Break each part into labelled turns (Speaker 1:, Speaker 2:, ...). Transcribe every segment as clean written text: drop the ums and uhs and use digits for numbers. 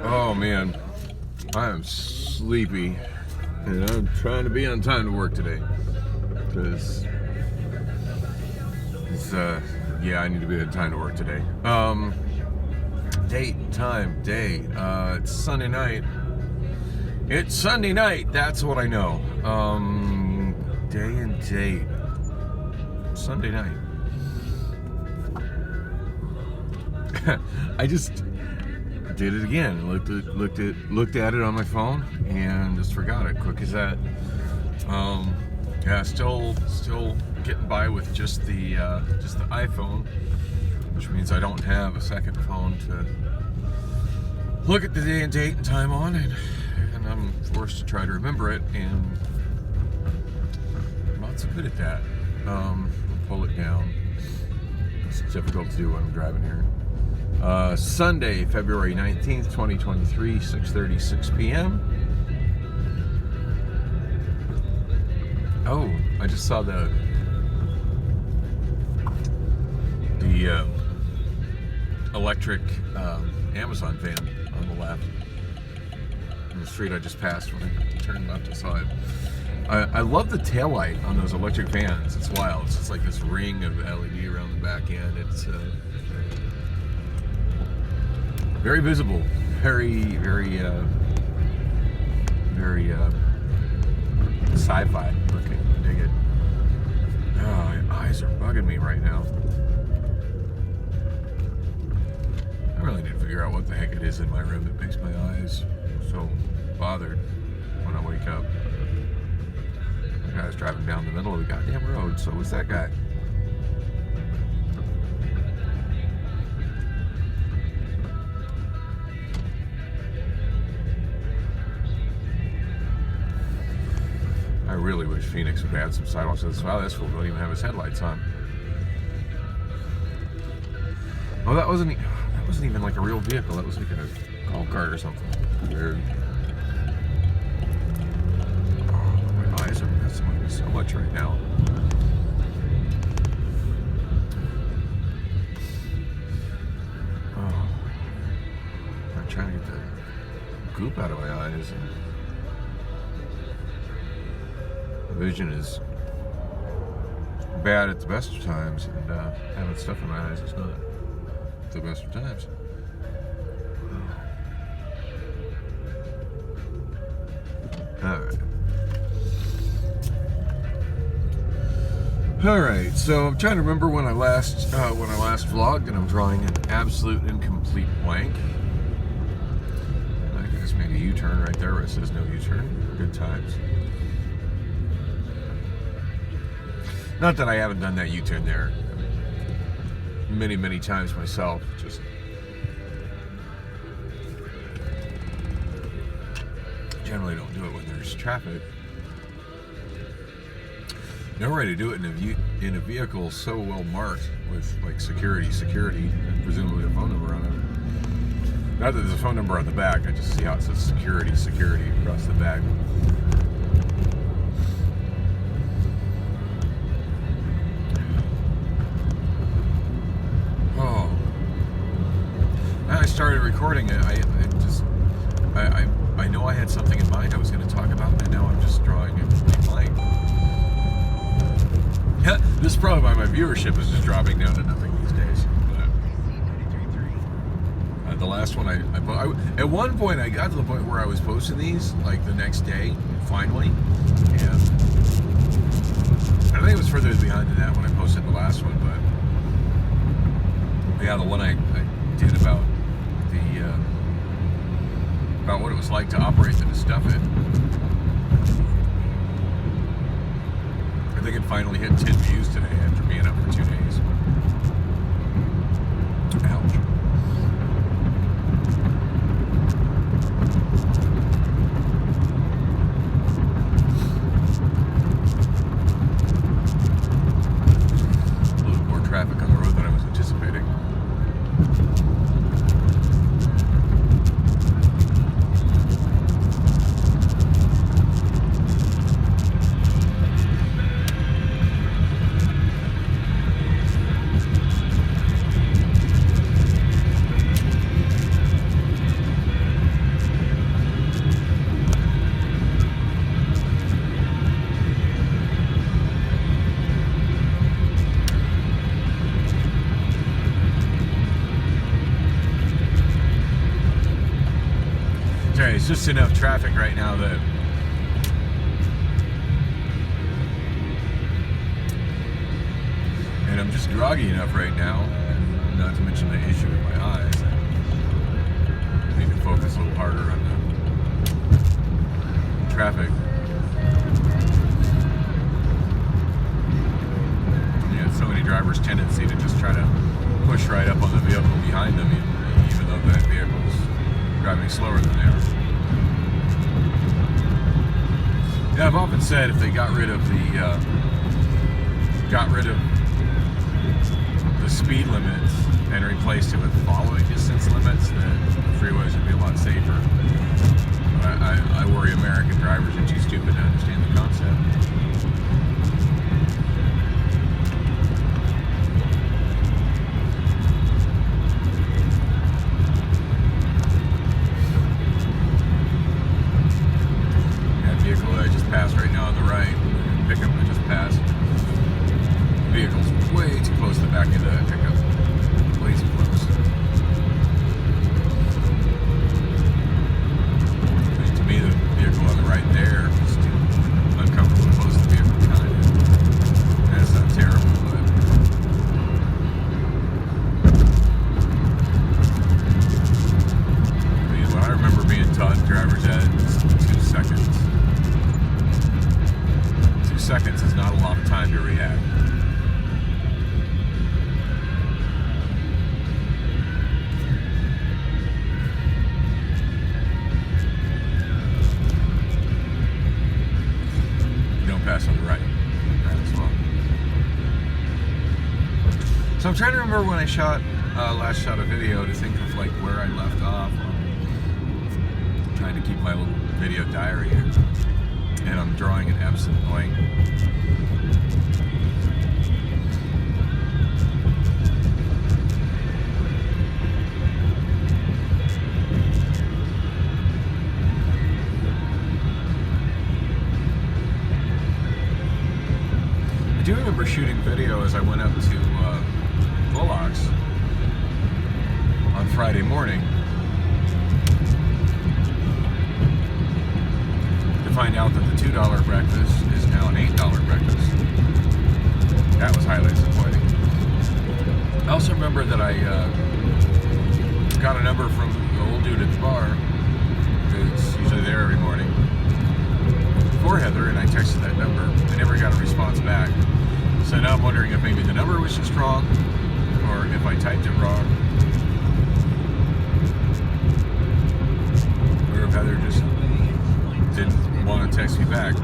Speaker 1: Oh man, I am sleepy, and I'm trying to be on time to work today, because yeah, I need to be on time to work today. Date, time, day. It's Sunday night. It's Sunday night. That's what I know. Day and date. Sunday night. I just did it again. Looked at it on my phone and just forgot it. Quick as that. Yeah, still getting by with just the iPhone, which means I don't have a second phone to look at the day and date and time on, and I'm forced to try to remember it, and I'm not so good at that. I'll pull it down. It's difficult to do when I'm driving here. Sunday, February 19th, 2023, 6:36 p.m. Oh, I just saw the electric Amazon van on the left. On the street I just passed when I turned left, I saw it. I love the taillight on those electric vans. It's wild. It's just like this ring of LED around the back end. It's very visible, very sci-fi looking. Dig it. Oh, my eyes are bugging me right now. I really need to figure out what the heck it is in my room that makes my eyes so bothered when I wake up. The guy's driving down the middle of the goddamn road, so was that guy. I really wish Phoenix would add some sidewalks. Wow, this fool don't even have his headlights on. Oh, that wasn't even like a real vehicle. That was like a golf cart or something. Weird. Oh, my eyes are messing with me so much right now. Oh, I'm trying to get the goop out of my eyes. And vision is bad at the best of times, and having stuff in my eyes is not the best of times. All right. So I'm trying to remember when I last vlogged, and I'm drawing an absolute and complete blank. I just made a U-turn right there where it says no U-turn. Good times. Not that I haven't done that U-turn there many times myself. Just generally don't do it when there's traffic. No way to do it in a vehicle so well marked with like security, and presumably a phone number on it. Not that there's a phone number on the back. I just see how it says security across the back. I started recording it. I know I had something in mind I was going to talk about, and now I'm just drawing it blank. Yeah, this is probably why my viewership is just dropping down to nothing these days. But the last one I at one point I got to the point where I was posting these like the next day, finally, and I think it was further behind than that when I posted the last one, but yeah, the one I did about what it was like to operate the stuff it. I think it finally hit 10 views today after being up for 2 days. Ouch. A little more traffic on the road than I was anticipating. Anyway, it's just enough traffic right now that and I'm just groggy enough right now, and not to mention the issue with my eyes. I need to focus a little harder on the traffic. Yeah, so many drivers' tendency to just try to push right up on the vehicle behind them, even though that vehicle's driving slower than they are. Yeah, I've often said if they got rid of the speed limits and replaced it with following distance limits, then the freeways would be a lot safer. But I worry American drivers are too stupid to understand the concept. That vehicle that I just passed right now on the right, pickup I just passed, the vehicle's way too close to the back end of that pickup. Way too close. And to me, the vehicle on the right there is too uncomfortably close to the vehicle behind it. That's not terrible, but I mean, what I remember being taught drivers had is 2 seconds. 2 seconds is not a lot of time to react. Pass on the right as well. So I'm trying to remember when I last shot a video to think of like where I left off. I'm trying to keep my little video diary here, and I'm drawing an absent blank. I do remember shooting video as I went up to Bullocks on Friday morning to find out that the $2 breakfast is now an $8 breakfast. That was highly disappointing. I also remember that I got a number from the old dude at the bar who's usually there every morning for Heather, and I texted that number. I never got a response back. So now I'm wondering if maybe the number was just wrong, or if I typed it wrong, or if Heather just didn't want to text me back.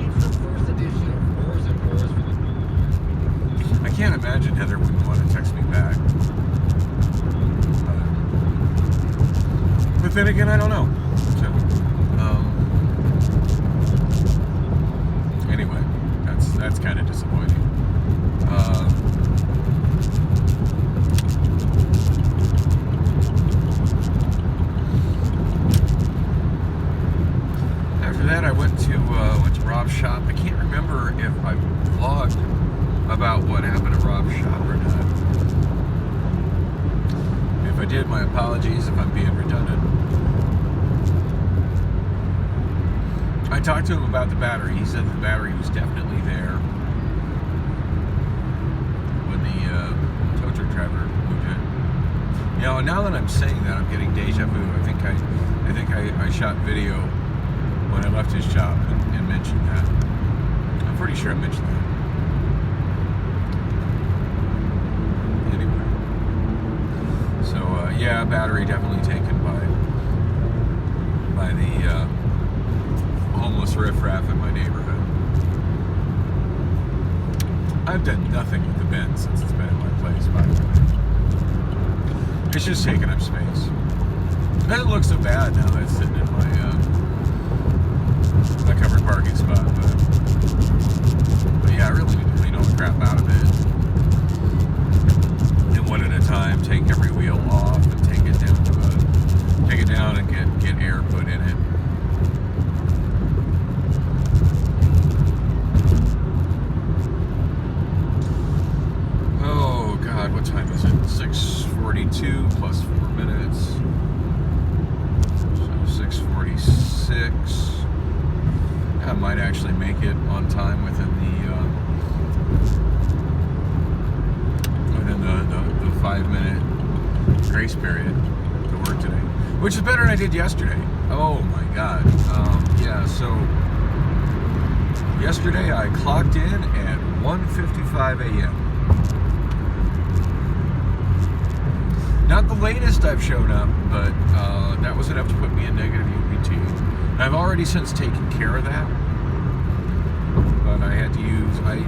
Speaker 1: I can't imagine Heather wouldn't want to text me back. But then again, I don't know. So, anyway, that's kind of disappointing. After that, I went to Rob's shop. I can't remember if I vlogged about what happened at Rob's shop or not. If I did, my apologies if I'm being redundant. I talked to him about the battery. He said the battery was definitely there when the tow truck driver moved in. You know, now that I'm saying that, I'm getting deja vu. I think I shot video when I left his shop and mentioned that. I'm pretty sure I mentioned that. Anyway, so yeah, battery definitely taken by the homeless riffraff in my neighborhood. I've done nothing with the Benz since it's been in my place, by the way. It's just taking up space. It doesn't look so bad now that it's sitting in my covered parking spot, but yeah, I really need to clean all the crap out of it. And one at a time, take every wheel off and take it down and get air put in it. Oh God, what time is it? 6:42 plus 4 minutes. So 6:46. 6. I might actually make it on time within the 5-minute grace period to work today, which is better than I did yesterday. Oh my God. Yeah, so yesterday I clocked in at 1:55 a.m. Not the latest I've shown up, but that was enough to put me in negative UPT. I've already since taken care of that, but I had to use, I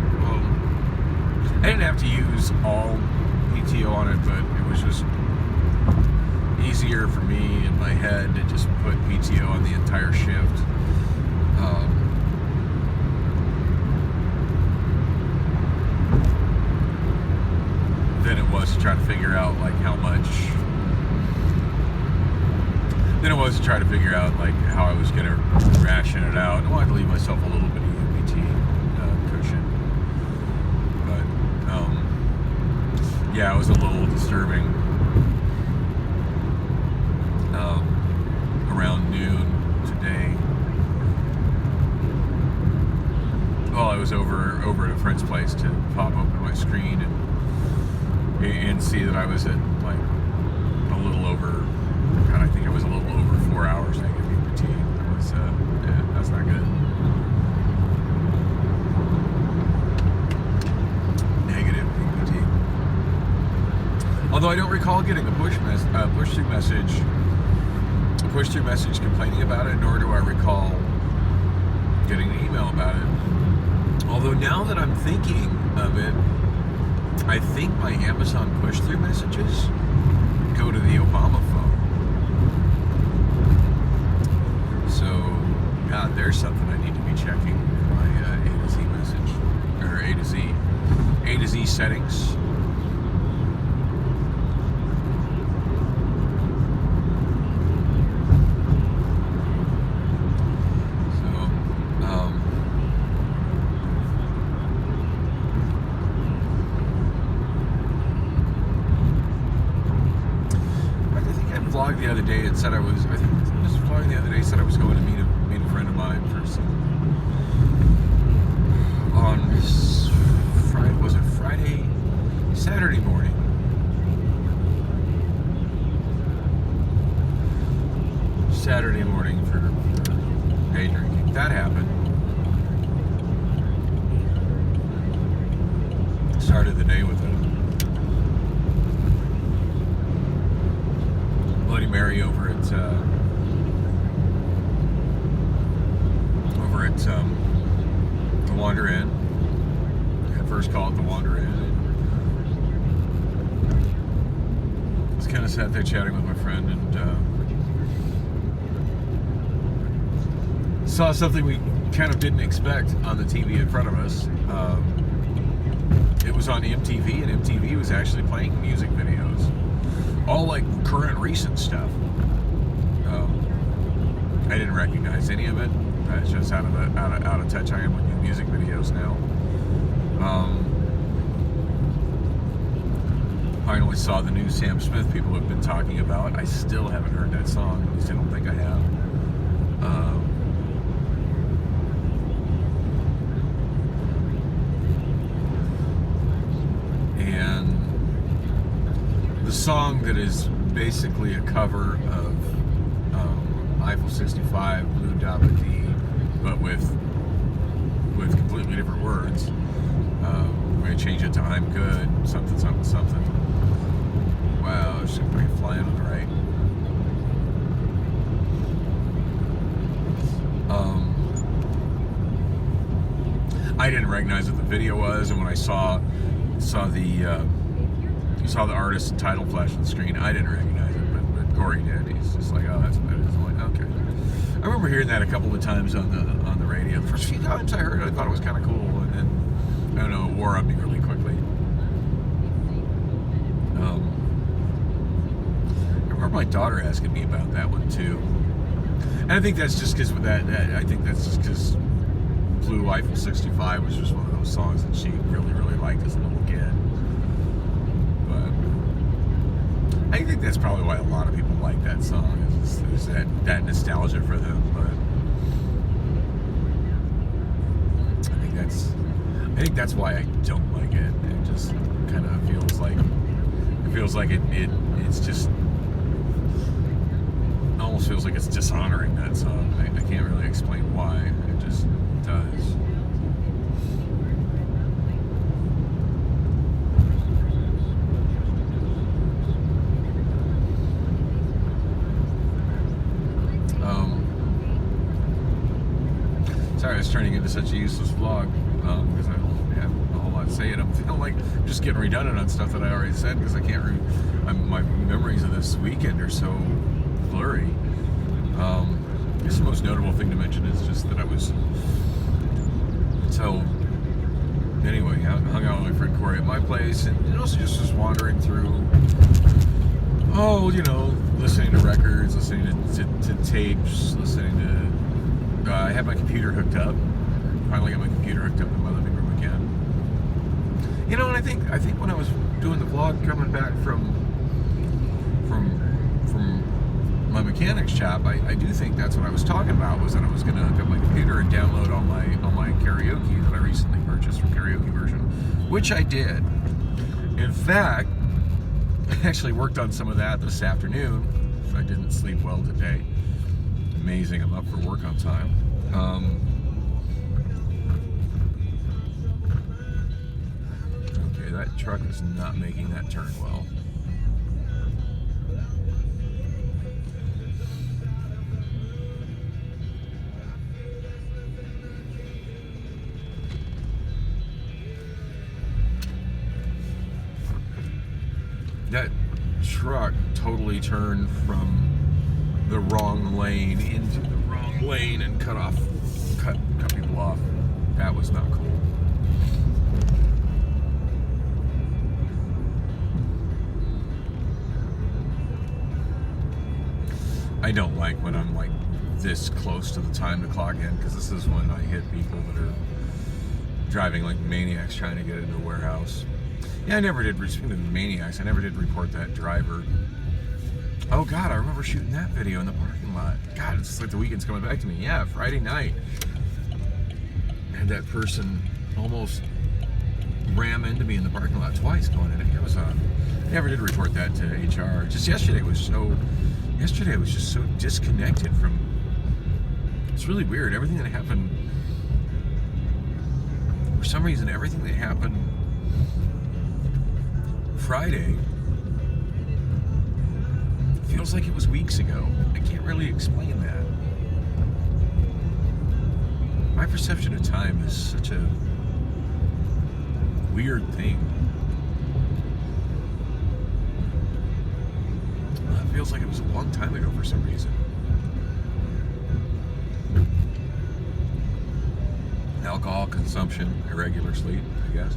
Speaker 1: didn't have to use all PTO on it, but it was just easier for me in my head to just put PTO on the entire shift. Than it was to try to figure out like how much. Then it was to try to figure out like how I was gonna ration it out. I wanted to leave myself a little bit of UPT cushion, but yeah, it was a little disturbing. Around noon today, well, I was over at a friend's place to pop open my screen and see that I was at like a little over. God, I think it was a little over 4 hours negative UPT. That was, yeah, that's not good. Negative UPT. Although I don't recall getting a push-through message complaining about it, nor do I recall getting an email about it. Although now that I'm thinking of it, I think my Amazon push-through messages go to the Obama phone. So, God, there's something I need to be checking in my A to Z message, or A to Z settings. The other day it said I was going to meet a friend of mine for some on Friday, was it Friday? Saturday morning. Saturday morning for day drinking. That happened. Started the day with a Bloody Mary over at the Wander Inn. At first call it the Wander Inn. I was kind of sat there chatting with my friend and saw something we kind of didn't expect on the TV in front of us. It was on MTV, and MTV was actually playing music videos. All like current recent stuff. I didn't recognize any of it. It's just out of touch I am with new music videos now. Finally saw the new Sam Smith people have been talking about. I still haven't heard that song. At least I don't think I have. And the song that is basically a cover of Eiffel 65, Blue Dabba-Dee, but with completely different words. We're going to change it to I'm good, something, something, something. Wow, there's somebody flying on the right. I didn't recognize what the video was, and when I saw the artist's title flash on the screen, I didn't recognize it, but Corey did. He's just like, oh, that's better. I'm like, okay. I remember hearing that a couple of times on the radio. The first few times I heard it, I thought it was kind of cool, and then, I don't know, it wore on me really quickly. I remember my daughter asking me about that one too, and I think that's just because Blue Eiffel 65 was just one of those songs that she really, really liked as a little kid. But I think that's probably why a lot of people like that song, is that nostalgia for them. But that's why I don't like it. It just kind of feels like it's just almost feels like it's dishonoring that song. I can't really explain why. It just does. Sorry, I was turning into such a useless vlog because I don't have a whole lot to say, and I'm feeling like I'm just getting redundant on stuff that I already said because I can't. My memories of this weekend are so blurry. I guess the most notable thing to mention is just that I was anyway. I hung out with my friend Corey at my place, and also just was wandering through. Listening to records, listening to tapes, listening to. I had my computer hooked up. Finally got my computer hooked up in my living room again. And I think when I was doing the vlog coming back from my mechanics shop, I do think that's what I was talking about, was that I was going to hook up my computer and download all my karaoke that I recently purchased for karaoke version, which I did. In fact, I actually worked on some of that this afternoon. So I didn't sleep well today. Amazing, I'm up for work on time. Okay, that truck is not making that turn well. That truck totally turned from the wrong lane into the wrong lane and cut people off. That was not cool. I don't like when I'm like this close to the time to clock in, because this is when I hit people that are driving like maniacs trying to get into a warehouse. Yeah, speaking of the maniacs, I never did report that driver. Oh God, I remember shooting that video in the parking lot. God, it's just like the weekend's coming back to me. Yeah, Friday night. And that person almost ram into me in the parking lot twice going in. I never did report that to HR. Just yesterday was just so disconnected from. It's really weird. Everything that happened, for some reason, everything that happened Friday feels like it was weeks ago. I can't really explain that. My perception of time is such a weird thing. It feels like it was a long time ago for some reason. Alcohol consumption, irregular sleep, I guess.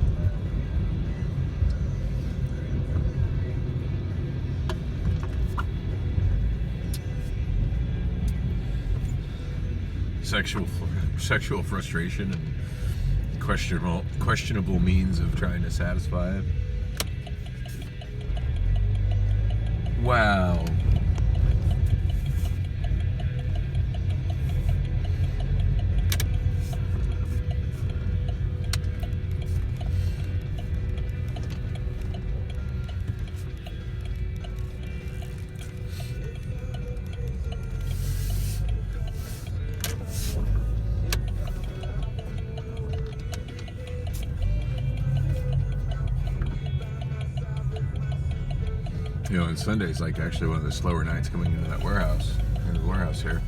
Speaker 1: Sexual frustration and questionable means of trying to satisfy it. Wow. And Sunday's like actually one of the slower nights coming into the warehouse here.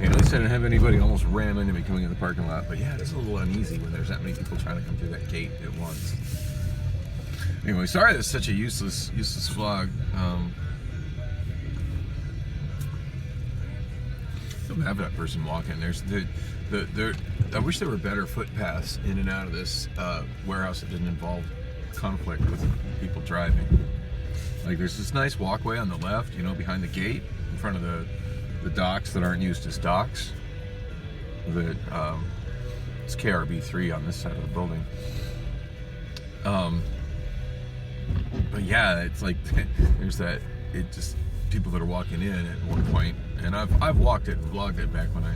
Speaker 1: And at least I didn't have anybody almost ram into me coming in the parking lot. But yeah, it's a little uneasy when there's that many people trying to come through that gate at once. Anyway, sorry that's such a useless vlog. Don't have that person walking. I wish there were better footpaths in and out of this warehouse that didn't involve conflict with people driving. Like there's this nice walkway on the left, behind the gate in front of the docks that aren't used as docks. It's KRB3 on this side of the building. But yeah, it's like there's that. people that are walking in at one point, and I've walked it and vlogged it back when I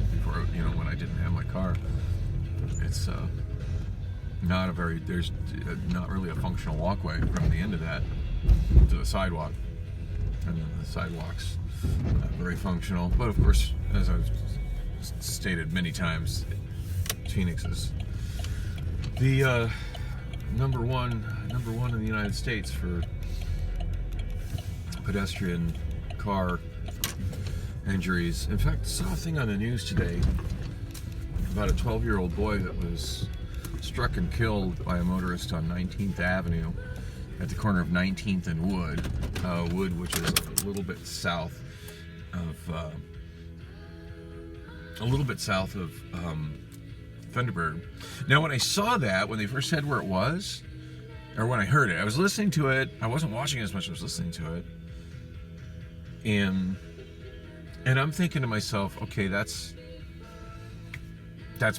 Speaker 1: didn't have my car. It's there's not really a functional walkway from the end of that to the sidewalk, and then the sidewalk's not very functional. But of course, as I've stated many times, Phoenix is the number one in the United States for pedestrian car injuries. In fact, I saw a thing on the news today about a 12-year-old boy that was struck and killed by a motorist on 19th Avenue at the corner of 19th and Wood, which is a little bit south of Thunderbird. Now, when I saw that, when they first said where it was, or when I heard it, I was listening to it. I wasn't watching as much as I was listening to it. And I'm thinking to myself, okay, that's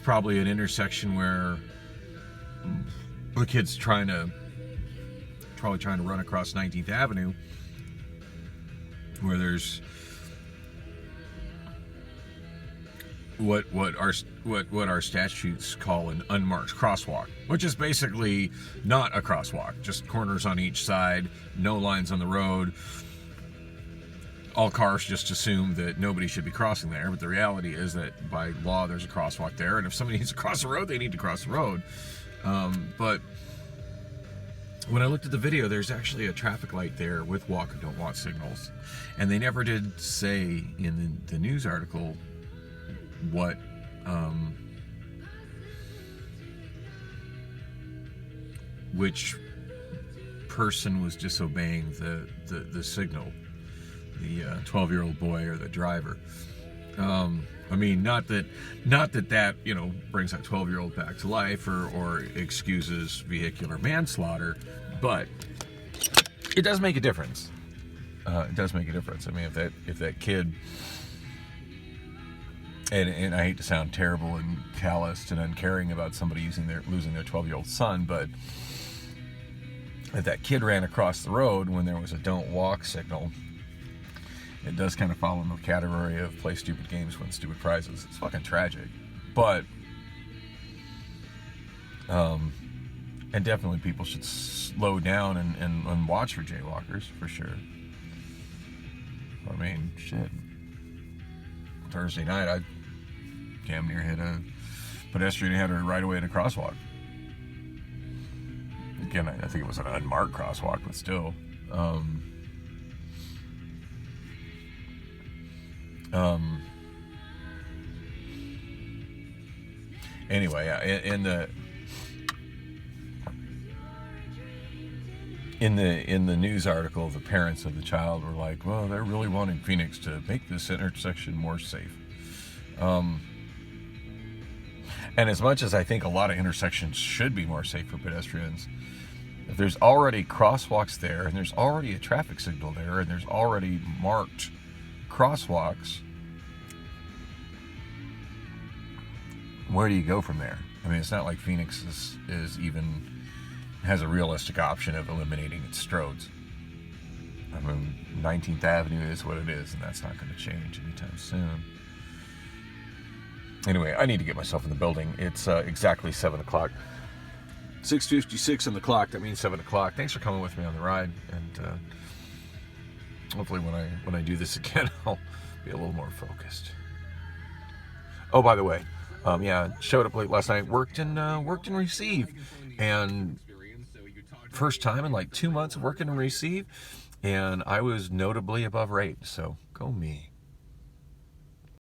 Speaker 1: probably an intersection where the kid's probably trying to run across 19th Avenue, where there's what our statutes call an unmarked crosswalk, which is basically not a crosswalk, just corners on each side, no lines on the road. All cars just assume that nobody should be crossing there, but the reality is that by law there's a crosswalk there, and if somebody needs to cross the road, they need to cross the road. But when I looked at the video, there's actually a traffic light there with walk and don't walk signals, and they never did say in the news article what which person was disobeying the signal, the 12-year-old boy or the driver. I mean, not that brings that 12-year-old back to life or excuses vehicular manslaughter, but it does make a difference. It does make a difference. I mean, if that kid, and I hate to sound terrible and calloused and uncaring about somebody losing their 12-year-old son, but if that kid ran across the road when there was a don't walk signal, it does kind of fall in the category of play stupid games, win stupid prizes. It's fucking tragic. But, and definitely people should slow down and watch for jaywalkers, for sure. I mean, shit. Thursday night, I damn near hit a pedestrian who had a right away at a crosswalk. Again, I think it was an unmarked crosswalk, but still. Anyway, in the news article, the parents of the child were like, well, they're really wanting Phoenix to make this intersection more safe. And as much as I think a lot of intersections should be more safe for pedestrians, if there's already crosswalks there, and there's already a traffic signal there, and there's already marked crosswalks, where do you go from there? I mean, it's not like Phoenix has a realistic option of eliminating its stroads. I mean, 19th Avenue is what it is, and that's not going to change anytime soon. Anyway, I need to get myself in the building. It's exactly 7 o'clock. 6:56 on the clock. That means 7 o'clock. Thanks for coming with me on the ride, and hopefully when I do this again, I'll be a little more focused. Oh, by the way, showed up late last night. Worked in Receive, and first time in like 2 months of working in Receive, and I was notably above rate. So go me.